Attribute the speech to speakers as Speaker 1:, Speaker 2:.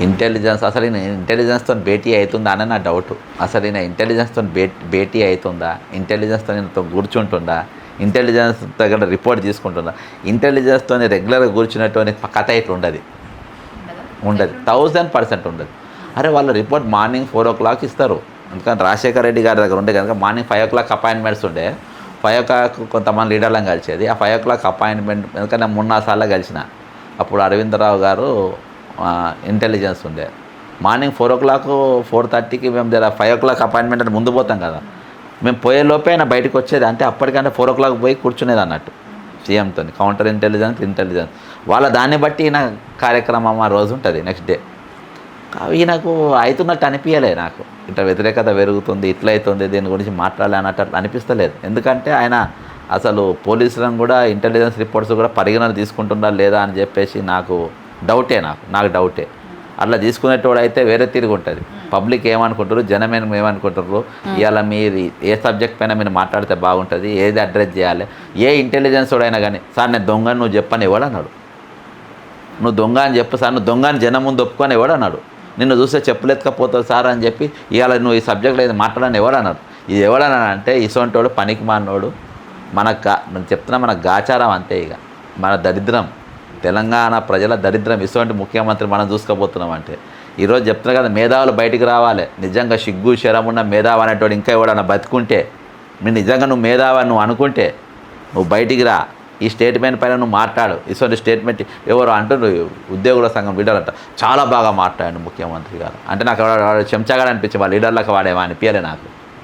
Speaker 1: Intelligence అసలు ఈయన ఇంటెలిజెన్స్తో భేటీ అవుతుందా అని నా డౌట్. అసలు ఈయన ఇంటెలిజెన్స్తో భేటీ అవుతుందా, ఇంటెలిజెన్స్తో ఈయనతో కూర్చుంటుందా, ఇంటెలిజెన్స్ దగ్గర రిపోర్ట్ తీసుకుంటుందా? ఇంటెలిజెన్స్తో రెగ్యులర్గా కూర్చున్నటువంటి కథ ఇట్లా ఉండదు, ఉండదు, 1000% ఉండదు. అరే వాళ్ళ రిపోర్ట్ మార్నింగ్ 4 o'clock ఇస్తారు. అందుకని రాజశేఖర రెడ్డి గారి దగ్గర ఉండే కనుక మార్నింగ్ 5 o'clock అపాయింట్మెంట్స్ ఉండే. 5 o'clock కొంతమంది లీడర్లను కలిసేది. ఆ 5 o'clock అపాయింట్మెంట్ ఎందుకంటే 3-4 సార్లు కలిసిన. అప్పుడు అరవిందరావు గారు ఇంటెలిజెన్స్ ఉండే. మార్నింగ్ 4 o'clock 4:30కి మేము 5 o'clock అపాయింట్మెంట్ అని ముందు పోతాం కదా, మేము పోయే లోపే ఆయన బయటకు వచ్చేది. అంటే అప్పటికంటే 4 o'clock పోయి కూర్చునేది అన్నట్టు సీఎంతో. కౌంటర్ ఇంటెలిజెన్స్ వాళ్ళ దాన్ని బట్టి ఈయన కార్యక్రమం ఆ రోజు ఉంటుంది నెక్స్ట్ డే. ఈయనకు అవుతున్నట్టు అనిపించలే నాకు. ఇట్లా వ్యతిరేకత పెరుగుతుంది, ఇట్లా అవుతుంది, దీని గురించి మాట్లాడాలి అన్నట్టు అట్లా అనిపిస్తలేదు. ఎందుకంటే ఆయన అసలు పోలీసులను కూడా ఇంటెలిజెన్స్ రిపోర్ట్స్ కూడా పరిగణన తీసుకుంటుందా లేదా అని చెప్పేసి నాకు డౌటే. అట్లా తీసుకునేటోడు అయితే వేరే తిరిగి ఉంటుంది. పబ్లిక్ ఏమనుకుంటారు, జనం ఏమనుకుంటారు, ఇవాళ మీరు ఏ సబ్జెక్ట్ పైన మీరు మాట్లాడితే బాగుంటుంది, ఏది అడ్రస్ చేయాలి, ఏ ఇంటెలిజెన్స్ వాడైనా కానీ సార్ నేను దొంగని నువ్వు చెప్పని ఎవడు అన్నాడు. నువ్వు దొంగ అని చెప్పు సార్, నువ్వు దొంగ అని జనం ముందు ఒప్పుకొని ఎవడు అన్నాడు. నిన్ను చూస్తే చెప్పులెత్తుకపోతావు సార్ అని చెప్పి ఇవాళ నువ్వు ఈ సబ్జెక్ట్లో ఇది మాట్లాడని ఎవడు అన్నాడు. ఇది ఎవడన్నా అంటే ఇసొంటి వాడు పనికి మానోడు. మనం చెప్తున్నా మన గాచారం అంతే. ఇక మన దరిద్రం, తెలంగాణ ప్రజల దరిద్రం ఇటువంటి ముఖ్యమంత్రి మనం చూసుకోబోతున్నాం. అంటే ఈరోజు చెప్తున్నా కదా, మేధావులు బయటికి రావాలి. నిజంగా సిగ్గు శరం ఉన్న మేధావి అనేటోడు ఇంకా ఎవడన్నా బతుకుంటే, నేను నిజంగా నువ్వు మేధావి నువ్వు అనుకుంటే నువ్వు బయటికి రా. ఈ స్టేట్మెంట్ పైన నువ్వు మాట్లాడు. ఇటువంటి స్టేట్మెంట్ ఎవరు అంటున్నారు, ఉద్యోగుల సంఘం లీడర్లంట చాలా బాగా మాట్లాడాడు ముఖ్యమంత్రి గారు అంటే నాకు చెంచాగాడు అనిపించే వాళ్ళ లీడర్లకు వాడేమో అనిపించలే నాకు.